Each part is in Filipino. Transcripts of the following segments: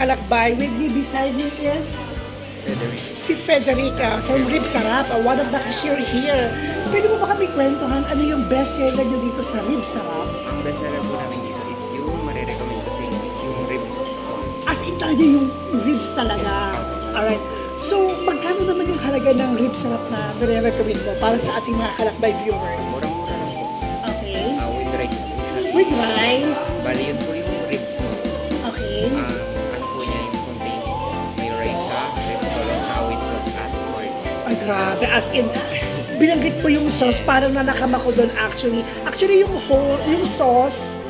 kalakbay. With me beside me is si Federica from Rib Sarap, one of the cashier here. Pwede mo ba kami kwentuhan ano yung best seller nyo dito sa Rib Sarap? Ang best seller po namin dito is yung marirecommend ko sa inyo is yung ribs. As in talaga yung ribs talaga. Alright. So, magkano naman yung halaga ng Rib Sarap na nire-recommend mo para sa ating mga kalakbay viewers? Murang-mura lang po. Okay. With rice na po siya. With rice? Bali yun po yung ribs. Okay. Ano po niya yung contain. May rice siya, ribs tsaka with sauce at pork. Ay, grabe. As in, binanggit mo yung sauce, parang nanakam ako doon actually. Actually, yung sauce,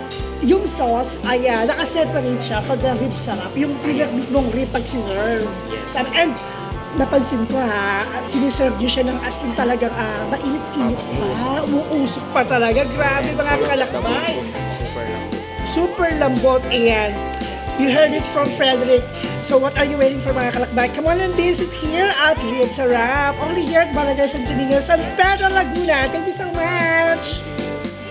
ay nakaseparate siya for the Rib Sarap. Yung mismong rib pag sinerve. Yes. And napansin ko at siniserve niyo siya ng as in talagang mainit-init pa. Umuusok pa talaga. Grabe mga kalakbay. Super lang. Super lambot. Ayan. You heard it from Frederick. So what are you waiting for mga kalakbay? Come on and visit here at Rib Sarap. Only here at Barangay San Domingo, San Pedro, Laguna. Thank you so much.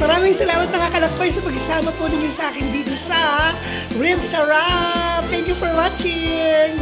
Maraming salamat mga kalakbay sa pagsama po ninyo sa akin dito sa Rib Sarap. Thank you for watching.